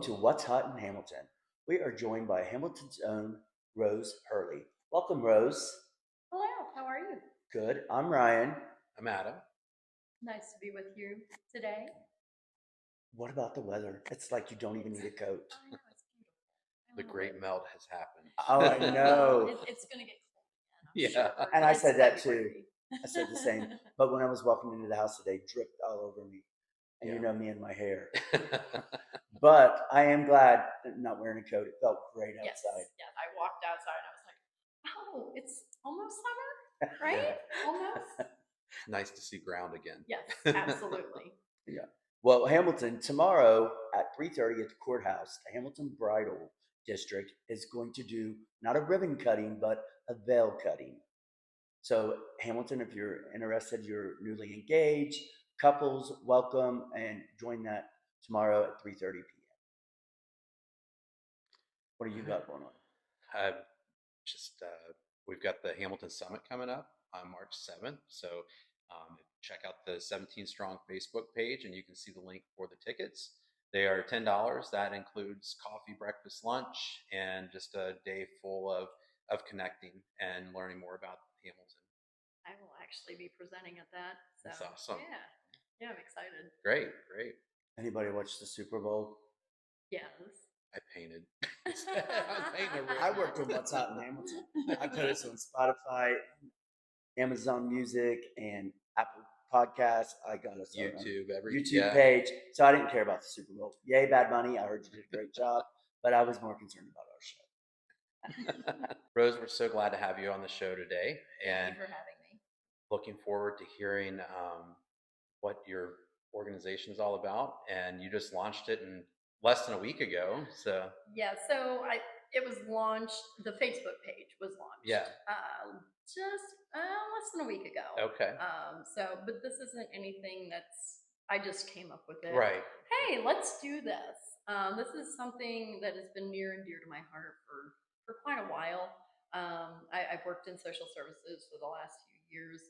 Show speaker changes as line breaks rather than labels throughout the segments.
Welcome to What's Hot in Hamilton. We are joined by Hamilton's own Rose Hurley. Welcome, Rose.
Hello, how are you?
Good. I'm Ryan.
I'm Adam.
Nice to be with you today.
What about the weather? It's like you don't even need a coat.
I know, it's beautiful.
The great melt has happened.
Oh, I know.
It's going to get cold again.
Yeah.
Sure.
And I
It's
said that too.
February.
I said the same. But when I was walking into the house today, it dripped all over me. And you
Yeah.
know me and my hair. But I am glad that I'm not wearing a coat. It felt great
Yes,
outside.
yeah. I walked outside and I was like, oh, it's almost summer, right? Almost.
Nice to see ground again.
Yes, absolutely.
Yeah. Well, Hamilton, tomorrow at 3:30 at the courthouse, the Hamilton Bridal District is going to do not a ribbon cutting, but a veil cutting. So, Hamilton, if you're interested, you're newly engaged, couples, welcome and join that tomorrow at 3:30 p.m. What do you got going on?
Uh, we've got the Hamilton Summit coming up on March 7th. So check out the 17 Strong Facebook page and you can see the link for the tickets. They are $10. That includes coffee, breakfast, lunch, and just a day full of connecting and learning more about Hamilton.
I will actually be presenting at that. So,
That's awesome.
Yeah. Yeah, I'm excited.
Great.
Anybody watch the Super Bowl?
Yes.
I painted.
I worked on What's Hot in Hamilton. I put us on Spotify, Amazon Music, and Apple Podcasts. I got us on
YouTube,
YouTube page. So I didn't care about the Super Bowl. Yay, Bad Bunny. I heard you did a great job, but I was more concerned about our show.
Rose, we're so glad to have you on the show today, and
Thank you for having me.
looking forward to hearing what your organization is all about. And you just launched it in less than a week ago. So
Yeah, so it was launched. The Facebook page was launched.
Yeah.
Just less than a week ago.
Okay.
But this isn't anything I just came up with it.
Right.
Hey, let's do this. This is something that has been near and dear to my heart for quite a while. I've worked in social services for the last few years,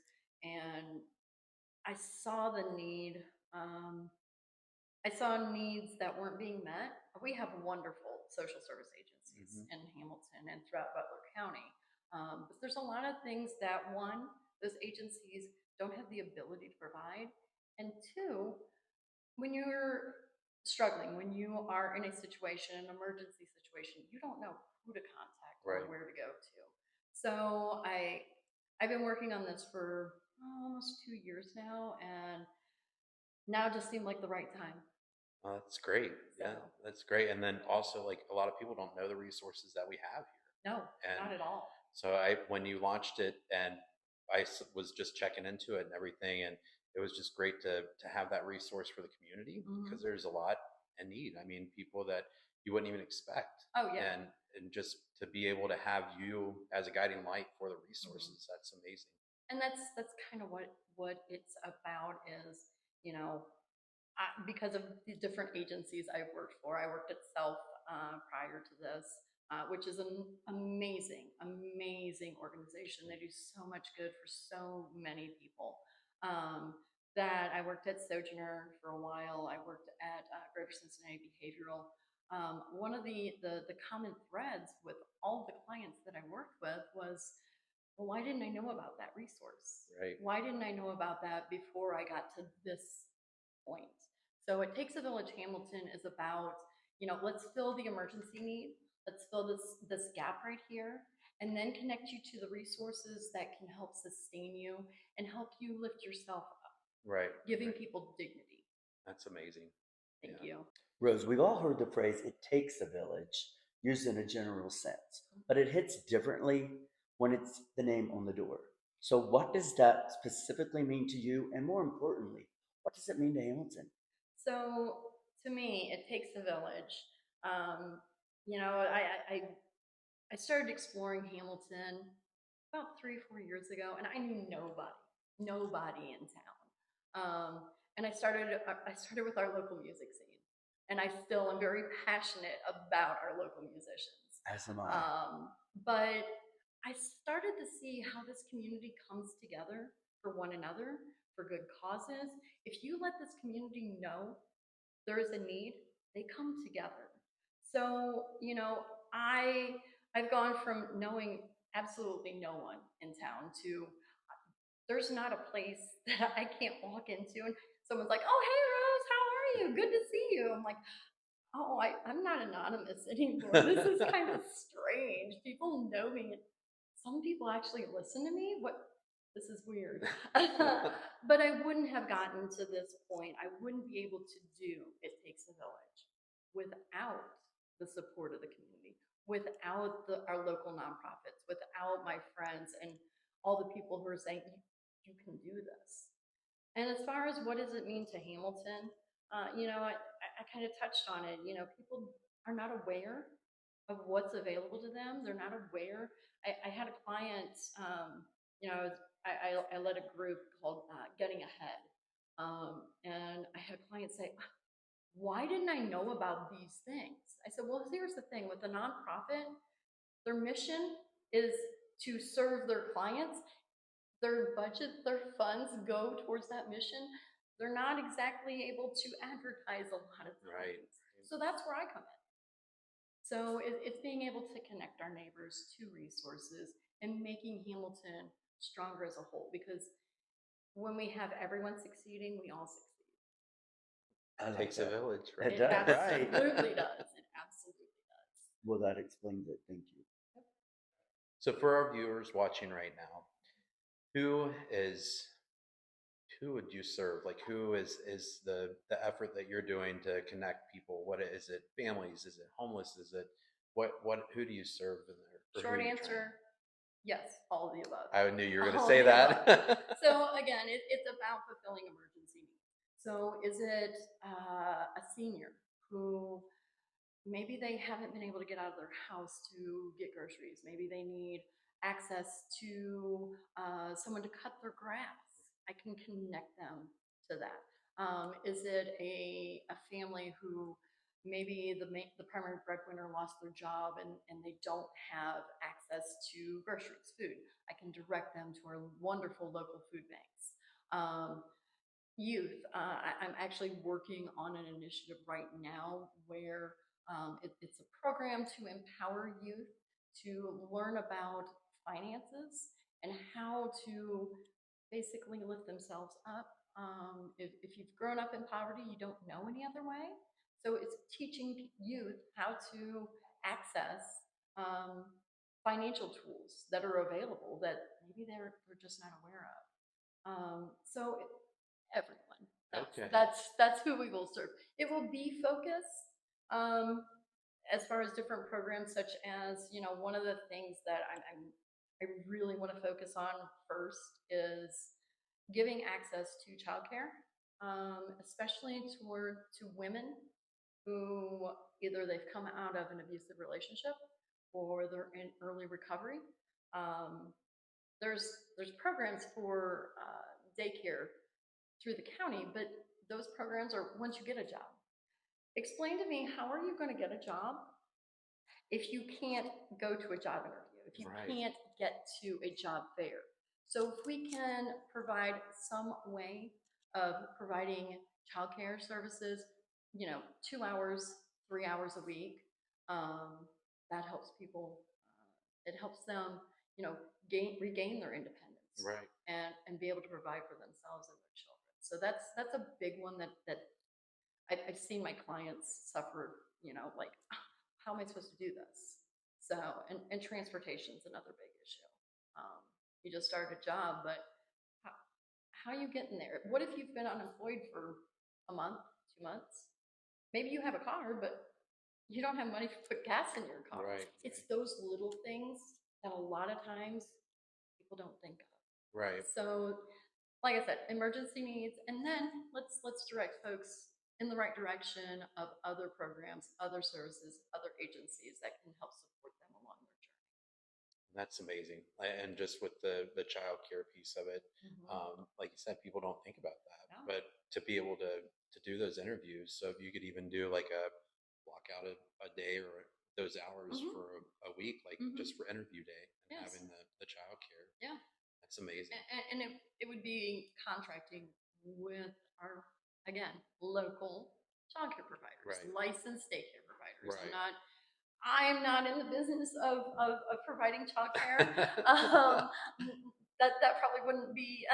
and I saw the need. I saw needs that weren't being met. We have wonderful social service agencies in Hamilton and throughout Butler County. But there's a lot of things that, one, those agencies don't have the ability to provide. And two, when you're struggling, when you are in a situation, an emergency situation, you don't know who to contact or
Right.
where to go to. So I've been working on this for almost 2 years now, and now just seemed like the right time.
That's great. Yeah,
So.
that's great. And then also, like, a lot of people don't know the resources that we have here.
No,
And
not at all.
So when you launched it, and was just checking into it and everything, and it was just great to have that resource for the community because there's a lot in need. I mean, people that you wouldn't even expect.
Oh yeah.
And just to be able to have you as a guiding light for the resources, that's amazing.
And that's kind of what it's about is, you know, because of the different agencies I've worked for. I worked at Self prior to this, which is an amazing organization. They do so much good for so many people. That I worked at Sojourner for a while. I worked at Greater Cincinnati Behavioral. One of the common threads with all the clients that I worked with was, well, why didn't I know about that resource?
Right.
Why didn't I know about that before I got to this point? So It Takes a Village Hamilton is about, let's fill the emergency need. Let's fill this gap right here, and then connect you to the resources that can help sustain you and help you lift yourself up,
Right.
giving
Right.
people dignity.
That's amazing.
Thank
Yeah.
you.
Rose, we've all heard the phrase, it takes a village, used in a general sense, but it hits differently when it's the name on the door. So, what does that specifically mean to you? And more importantly, what does it mean to Hamilton?
So to me, it takes a village. Um, I started exploring Hamilton about 3 or 4 years ago, and I knew nobody in town. And I started with our local music scene, and I still am very passionate about our local musicians.
As am I.
But I started to see how this community comes together for one another, for good causes. If you let this community know there is a need, they come together. So, I've gone from knowing absolutely no one in town to there's not a place that I can't walk into and someone's like, "Oh, hey Rose, how are you? Good to see you." I'm like, "Oh, I'm not anonymous anymore. This is kind of strange. People know me. Some people actually listen to me. What? This is weird." But I wouldn't have gotten to this point. I wouldn't be able to do It Takes a Village without the support of the community, without our local nonprofits, without my friends and all the people who are saying, you can do this. And as far as what does it mean to Hamilton, I kind of touched on it. People are not aware of what's available to them. They're not aware. I had a client, I led a group called Getting Ahead. And I had a client say, why didn't I know about these things? I said, well, here's the thing with the nonprofit, their mission is to serve their clients. Their budget, their funds go towards that mission. They're not exactly able to advertise a lot of
Right.
things. So that's where I come in. So it's being able to connect our neighbors to resources and making Hamilton stronger as a whole, because when we have everyone succeeding, we all succeed.
I like
Takes a
that.
village,
It
right?
It
does.
Right.
absolutely does. It absolutely does.
Well, that explains it. Thank you.
So for our viewers watching right now, who is who would you serve? Like who is the effort that you're doing to connect people? What is it? Families? Is it homeless? Is it what who do you serve in there? Or who
Short
are you
answer, yes, all of the above.
I knew you were going to
All
say
of the
that.
above. So again, it's about fulfilling emergency needs. So is it a senior who maybe they haven't been able to get out of their house to get groceries? Maybe they need access to someone to cut their grass. I can connect them to that. Is it a family who maybe the primary breadwinner lost their job and they don't have access to groceries, food? I can direct them to our wonderful local food banks. Youth, I'm actually working on an initiative right now where it's a program to empower youth to learn about finances and how to basically lift themselves up. If you've grown up in poverty, you don't know any other way. So it's teaching youth how to access um, financial tools that are available that maybe they're just not aware of. So everyone.
Okay.
That's who we will serve. It will be focused um, as far as different programs, such as one of the things that I really want to focus on first is giving access to childcare, especially to women who either they've come out of an abusive relationship or they're in early recovery. Um, there's programs for daycare through the county, but those programs are once you get a job. Explain to me, how are you going to get a job if you can't go to a job interview, if you
Right.
can't get to a job fair? So if we can provide some way of providing childcare services, 2 hours, 3 hours a week, that helps people. It helps them, regain their independence
Right.
and be able to provide for themselves and their children. So that's a big one that I've seen my clients suffer. Like, how am I supposed to do this? So, and transportation is another big issue. You just started a job, but how are you getting there? What if you've been unemployed for a month, 2 months? Maybe you have a car, but you don't have money to put gas in your car.
Right.
It's those little things that a lot of times people don't think of.
Right.
So, like I said, emergency needs, and then let's direct folks in the right direction of other programs, other services, other agencies that can help support them along their journey.
That's amazing. And just with the child care piece of it, like you said, people don't think about that.
Yeah.
But to be able to do those interviews, so if you could even do like a block out a day or those hours for a week, like just for interview day and
Yes.
having the child care.
Yeah.
That's amazing.
And it would be contracting with our, again, local childcare providers,
Right.
licensed daycare providers.
Right.
Not I'm not in the business of providing childcare. Um, that probably wouldn't be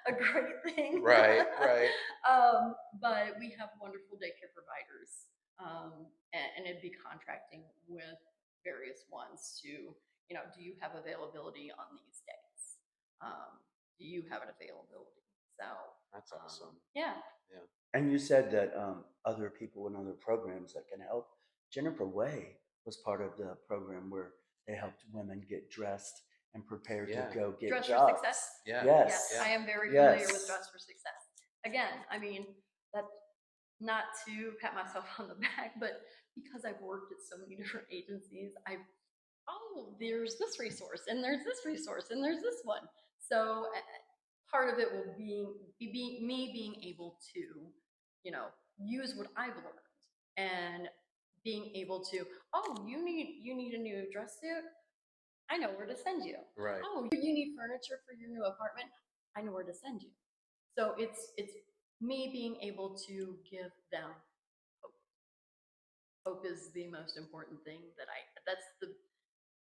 a great thing.
Right, right.
But we have wonderful daycare providers, and it'd be contracting with various ones to, do you have availability on these days? Do you have an availability? So,
That's awesome.
yeah.
Yeah.
And you said that other people in other programs that can help. Jennifer Way was part of the program where they helped women get dressed and prepared to
Yeah.
go get
Dress for
jobs.
Success?
Yeah.
Yes,
Yes.
I am very
Yes.
familiar with Dress for Success. Again, I mean, that's not to pat myself on the back, but because I've worked at so many different agencies, there's this resource, and there's this resource, and there's this one. So part of it will be me being able to, use what I've learned, and being able to, oh, you need a new dress suit? I know where to send you.
Right.
Oh, you need furniture for your new apartment? I know where to send you. So it's me being able to give them hope. Hope is the most important thing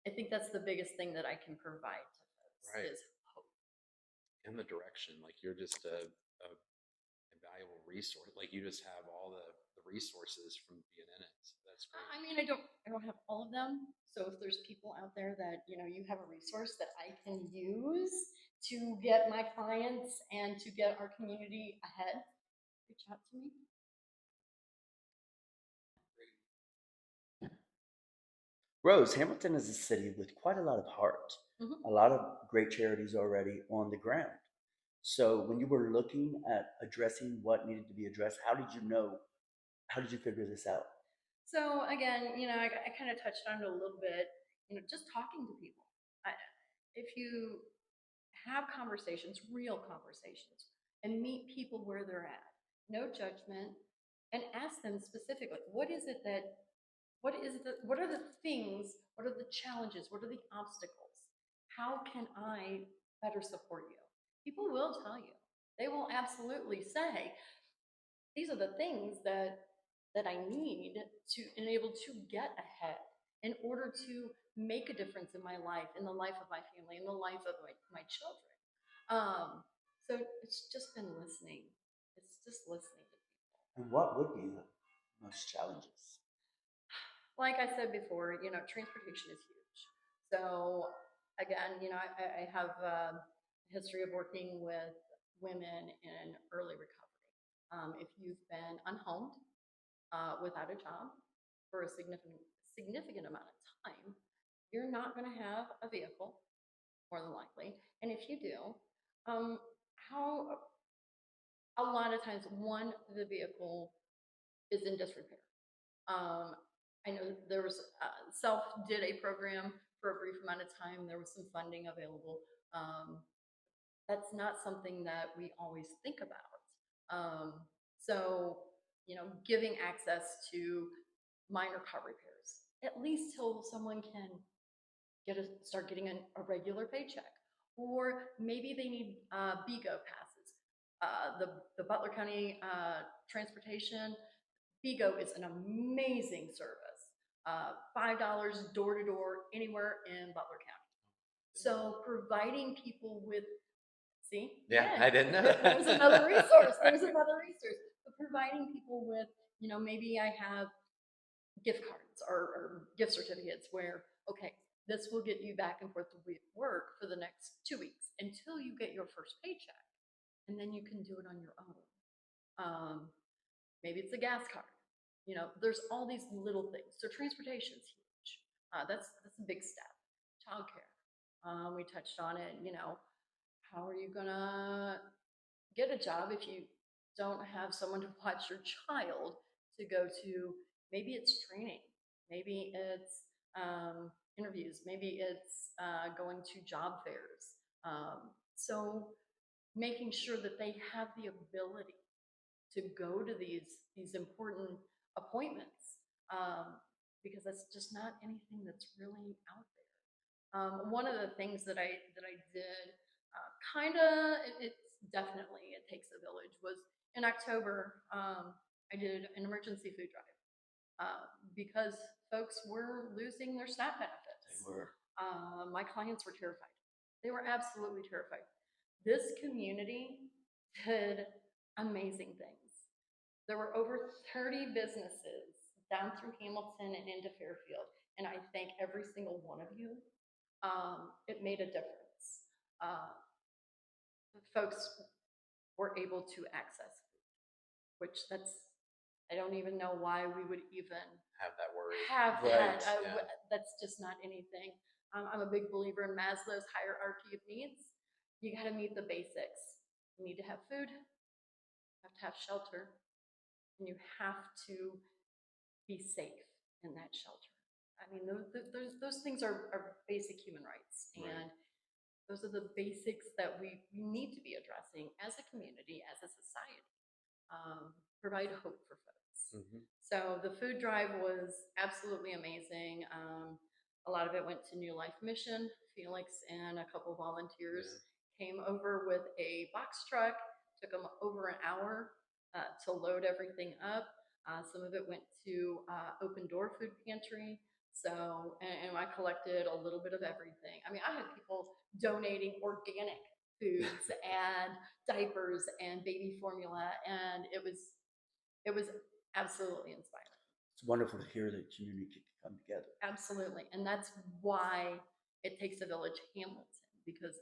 I think that's the biggest thing that I can provide to folks
Right.
is hope.
In the direction, like you're just a invaluable resource. Like you just have all the resources from being in it. So that's great.
I mean, I don't have all of them. So if there's people out there that, you have a resource that I can use to get my clients and to get our community ahead, reach out to me.
Rose, Hamilton is a city with quite a lot of heart,
Mhm.
a lot of great charities already on the ground. So when you were looking at addressing what needed to be addressed, how did you know? How did you figure this out?
So again, I kind of touched on it a little bit, just talking to people. I, if you have conversations, real conversations, and meet people where they're at, no judgment, and ask them specifically, what are the things, what are the challenges, what are the obstacles? How can I better support you? People will tell you. They will absolutely say, these are the things that I need to enable to get ahead in order to make a difference in my life, in the life of my family, in the life of my children. So it's just been listening. It's just listening to people.
And what would be the most challenges?
Like I said before, transportation is huge. So again, I have a history of working with women in early recovery. If you've been unhomed, without a job for a significant amount of time, you're not going to have a vehicle, more than likely. And if you do, how a lot of times the vehicle is in disrepair. Um, I know there was Self did a program for a brief amount of time. There was some funding available. Um, that's not something that we always think about. So, giving access to minor car repairs, at least till someone can start getting a regular paycheck, or maybe they need BIGO passes. The Butler County Transportation BIGO is an amazing service. $5 door to door anywhere in Butler County. So providing people with, see,
Yeah,
again,
I didn't know that.
there's another resource. There's another resource. But providing people with, maybe I have gift cards or gift certificates where, okay, this will get you back and forth to work for the next 2 weeks until you get your first paycheck, and then you can do it on your own. Maybe it's a gas card. There's all these little things. So transportation is huge. That's a big step. Childcare. We touched on it. How are you gonna get a job if you don't have someone to watch your child to go to? Maybe it's training. Maybe it's interviews. Maybe it's going to job fairs. So making sure that they have the ability to go to these important appointments, because that's just not anything that's really out there. One of the things that I did, kind of, it's definitely, it takes a village, was in October. I did an emergency food drive, because folks were losing their SNAP benefits.
They were.
My clients were terrified. They were absolutely terrified. This community did amazing things. There were over 30 businesses down through Hamilton and into Fairfield, and I thank every single one of you. It made a difference. Uh, Folks were able to access food, which I don't even know why we would even
Have that worry.
have
Right,
that.
yeah.
That's just not anything. I'm a big believer in Maslow's hierarchy of needs. You got to meet the basics. You need to have food, you have to have shelter, and you have to be safe in that shelter. I mean, those things are basic human rights.
Right.
And those are the basics that we need to be addressing as a community, as a society. Provide hope for folks.
Mhm.
So the food drive was absolutely amazing. A lot of it went to New Life Mission. Felix and a couple volunteers came over with a box truck. Took them over an hour to load everything up. Some of it went to Open Door Food Pantry. So, and I collected a little bit of everything. I mean, I had people donating organic foods and diapers and baby formula, and it was absolutely inspiring.
It's wonderful to hear that community can come together.
Absolutely. And that's why it takes a village Hamilton, because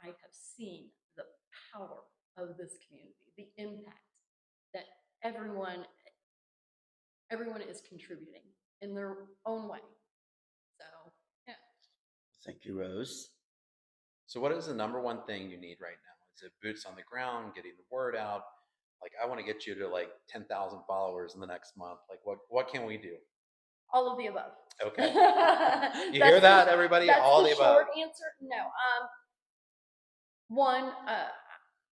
I have seen the power of this community, the impact that everyone is contributing in their own way. So, yeah.
Thank you, Rose.
So what is the number one thing you need right now? Is it boots on the ground, getting the word out? Like, I want to get you to like 10,000 followers in the next month. Like, what can we do?
All of the above.
Okay. You hear that, everybody?
That's
All
the
the above.
short answer. No. One,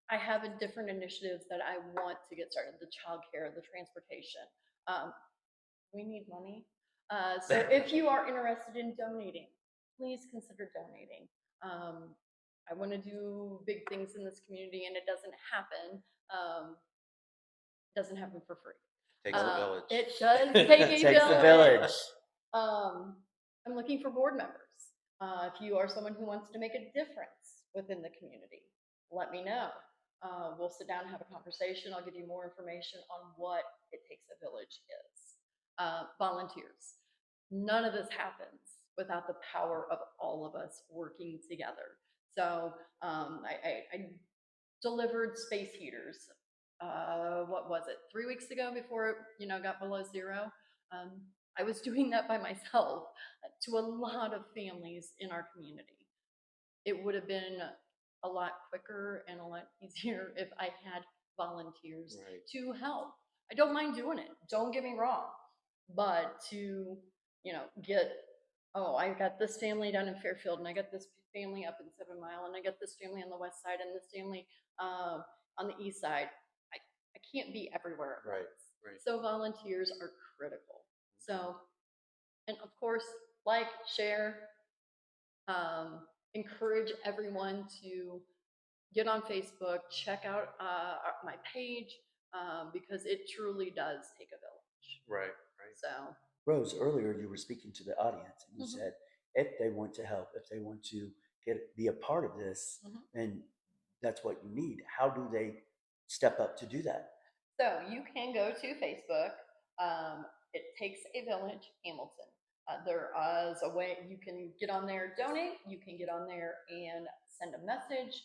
I have a different initiatives that I want to get started. The childcare, the transportation. We need money. So if you are interested in donating, please consider donating. I want to do big things in this community, and it doesn't happen. Doesn't happen for free.
Takes a village.
It does take a
Takes
village.
the village.
I'm looking for board members. If you are someone who wants to make a difference within the community, let me know. We'll sit down and have a conversation. I'll give you more information on what it takes a village is. Volunteers. None of this happens without the power of all of us working together. So I delivered space heaters. What was it? 3 weeks ago, before it got below zero. I was doing that by myself to a lot of families in our community. It would have been a lot quicker and a lot easier if I had volunteers to help. I don't mind doing it. Don't get me wrong, but to get, I got this family down in Fairfield, and I got this family up in 7 Mile, and I got this family on the west side, and this family on the east side. I can't be everywhere at once.
Right.
So volunteers are critical. So, and of course, like, share, encourage everyone to get on Facebook, check out my page, because it truly does take a village.
Right.
So,
Rose, earlier you were speaking to the audience, and you said if they want to help, if they want to be a part of this, then that's what you need. How do they step up to do that?
So you can go to Facebook. It takes a village, Hamilton. There is a way you can get on there, donate. You can get on there and send a message.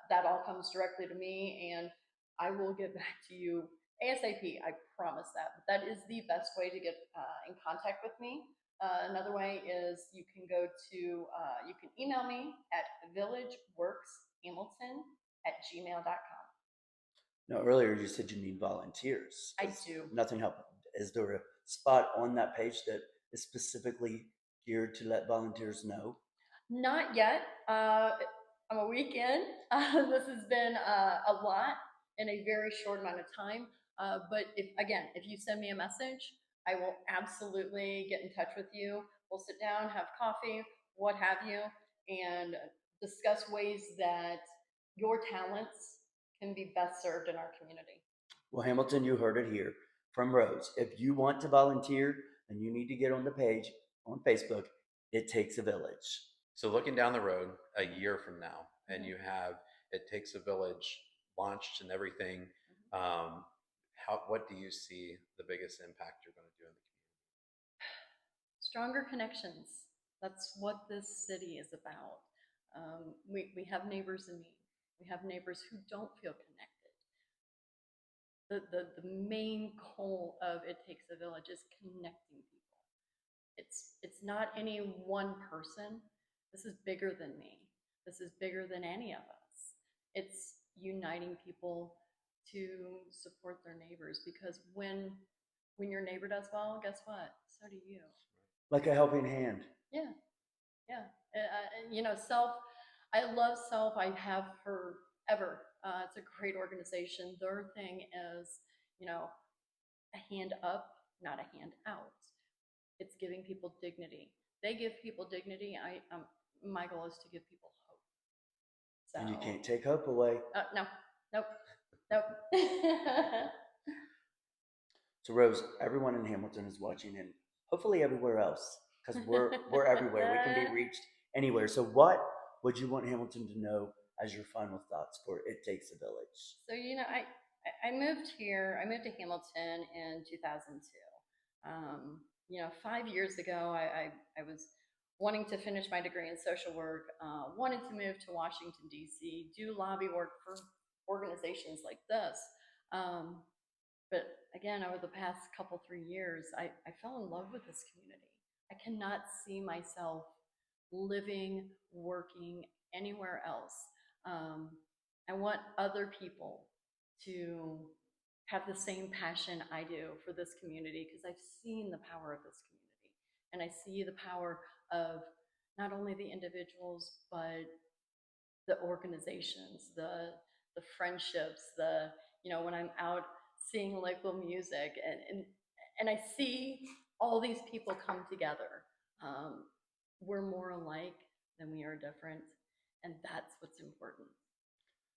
That all comes directly to me, and I will get back to you ASAP. I promise that. But that is the best way to get in contact with me. Another way is you can go to, you can email me at villageworkshamilton@gmail.com.
Now, earlier you said you need volunteers.
I do.
Nothing helped. Is there a spot on that page that is specifically geared to let volunteers know?
Not yet. I'm a week in. This has been a lot in a very short amount of time. But if you send me a message, I will absolutely get in touch with you. We'll sit down, have coffee, what have you, and discuss ways that your talents can be best served in our community.
Well, Hamilton, you heard it here from Rose. If you want to volunteer and you need to get on the page on Facebook. It takes a village.
So looking down the road a year from now, and
Mhm.
you have It Takes a Village launched and everything,
Mhm.
what do you see the biggest impact you're going to do in the
Stronger connections. That's what this city is about. We have neighbors in need. We have neighbors who don't feel connected. The main goal of It Takes a Village is connecting people. It's not any one person. This is bigger than me. This is bigger than any of us. It's uniting people to support their neighbors, because when your neighbor does well, guess what? So do you.
Like a helping hand.
Yeah, yeah. You know, self. I love self. I have forever. It's a great organization. Their thing is, you know, a hand up, not a hand out. It's giving people dignity. They give people dignity. My goal is to give people hope.
And you
So
can't take hope away.
no, nope, nope.
So Rose, everyone in Hamilton is watching, and hopefully everywhere else, because we're everywhere. We can be reached anywhere. So what would you want Hamilton to know as your final thoughts for It Takes a Village?
So you know, I moved here. I moved to Hamilton in 2002. You know, 5 years ago, I was wanting to finish my degree in social work. Wanted to move to Washington D.C., do lobby work for organizations like this. Um, but again, over the past couple 3 years, I fell in love with this community. I cannot see myself living, working anywhere else. Um, I want other people to have the same passion I do for this community, because I've seen the power of this community, and I see the power of not only the individuals but the organizations, the friendships, the, you know, when I'm out seeing local music, and I see all these people come together. Um, we're more alike than we are different, and that's what's important.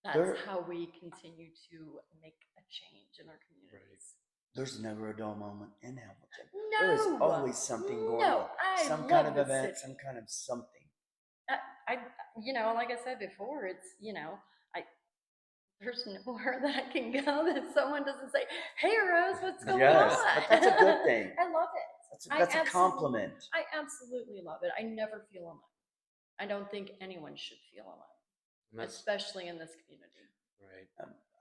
That's
There,
how we continue to make a change in our
Right.
communities.
there's never a dull moment in Hamilton. There is
No,
always something going
no,
on,
I
some kind
love
of
this
event,
city.
some kind of something.
I, you know, like I said before, it's, you know, I there's nowhere that I can go that someone doesn't say, "Hey, Rose, what's going
Yes,
on?"
but that's a good thing.
I love it.
That's a compliment.
I absolutely love it. I never feel alone. I don't think anyone should feel alone,
And that's
especially in this community.
right.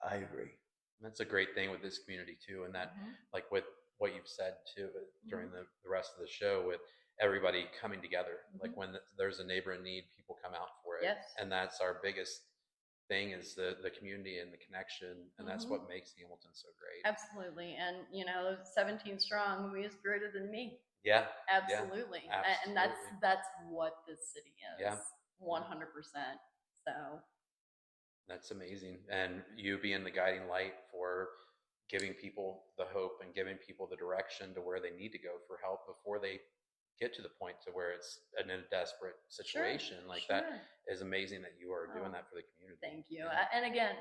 I agree.
That's a great thing with this community too, and that,
Mhm.
like with what you've said too during
Mhm.
the rest of the show, with everybody coming together. Like
Mhm.
when there's a neighbor in need, people come out for it,
Yes.
and that's our biggest thing is the community and the connection, and that's
Mhm.
what makes Hamilton so great.
Absolutely. And, you know, 17 strong, who is greater than me?
Yeah, yeah,
Absolutely. And
absolutely.
that's what this city
Yeah,
is. 100%. So,
that's amazing. And you being the guiding light for giving people the hope and giving people the direction to where they need to go for help before they get to the point to where it's in a desperate
sure.
situation. Like that
Sure.
is amazing that you are doing
Oh,
that for the community.
thank you.
Yeah,
And again,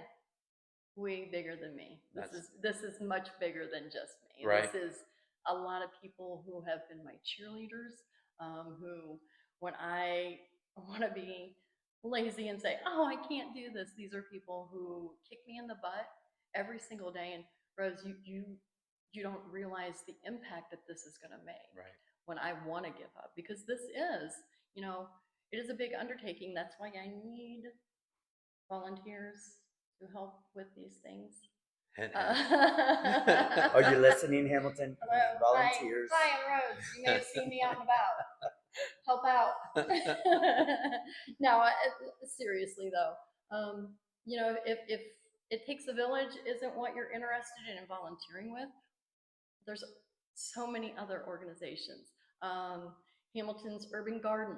way bigger than me.
that's
This is much bigger than just me.
right.
This is a lot of people who have been my cheerleaders, who, when I want to be lazy and say, "Oh, I can't do this," these are people who kick me in the butt every single day. And Rose, you don't realize the impact that this is going to make
Right.
when I want to give up, because this is, you know, it is a big undertaking. That's why I need volunteers to help with these things.
Hint,
Uh,
Are you listening, Hamilton? We need
Hello,
volunteers.
Brian Rhodes. You may have seen me out and about. Help out. No, seriously though, you know, if It Takes a Village isn't what you're interested in volunteering with, there's so many other organizations. Hamilton's Urban Garden,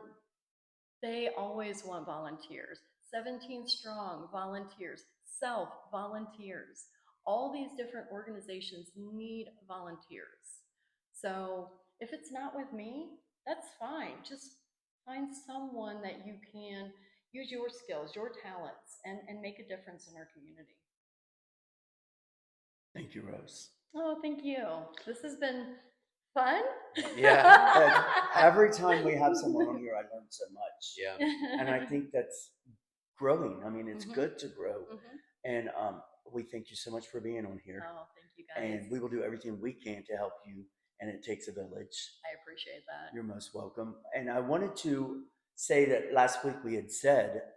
they always want volunteers. 17 Strong, volunteers. Self, volunteers. All these different organizations need volunteers. So if it's not with me, that's fine. Just find someone that you can use your skills, your talents, and make a difference in our community.
Thank you, Rose.
Oh, thank you. This has been Fun?
Yeah.
Every time we have someone on here, I learn so much.
Yeah.
And I think that's growing. I mean, it's
Mhm.
good to grow.
Mhm.
And we thank you so much for being on here.
Oh, thank you
And
guys.
we will do everything we can to help you. And it takes a village.
I appreciate that.
You're most welcome. And I wanted to say that last week we had said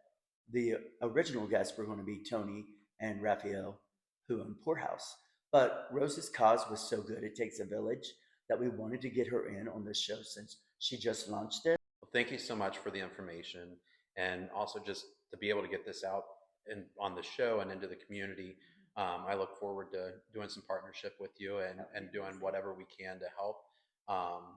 the original guests were going to be Tony and Raphael, who own Poorhouse. But Rose's cause was so good, it takes a village, that we wanted to get her in on this show since she just launched it.
Well, thank you so much for the information, and also just to be able to get this out and on the show and into the community. I look forward to doing some partnership with you and doing whatever we can to help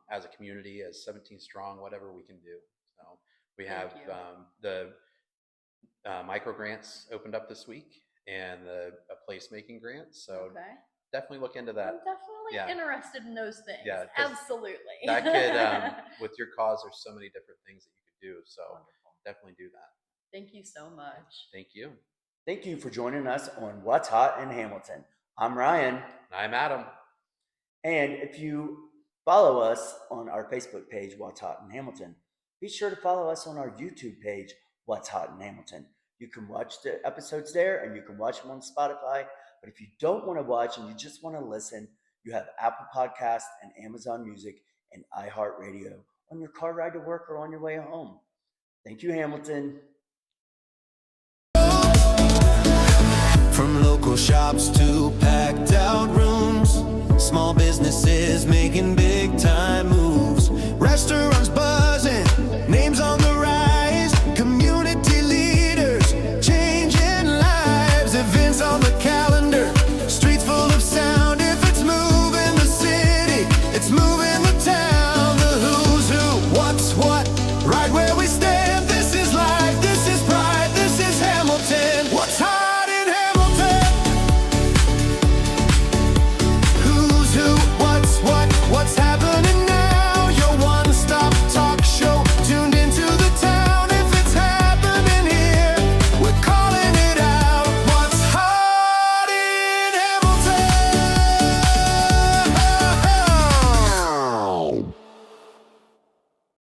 as a community, as 17 strong, whatever we can do. So we have
Thank you.
the micro grants opened up this week and the a placemaking grant. So
Okay.
definitely look into
I'm
that.
definitely
Yeah.
interested in those things.
Yeah, 'cause
Absolutely.
That could, with your cause, there's so many different things that you could do. So
Wonderful.
definitely do that.
Thank you so much.
Thank you.
Thank you for joining us on What's Hot in Hamilton. I'm Ryan.
And I'm Adam.
And if you follow us on our Facebook page, What's Hot in Hamilton, be sure to follow us on our YouTube page, What's Hot in Hamilton. You can watch the episodes there and you can watch them on Spotify. But if you don't want to watch and you just want to listen, you have Apple Podcasts and Amazon Music and iHeartRadio on your car ride to work or on your way home. Thank you, Hamilton.
From local shops to packed out rooms, small businesses making big time moves.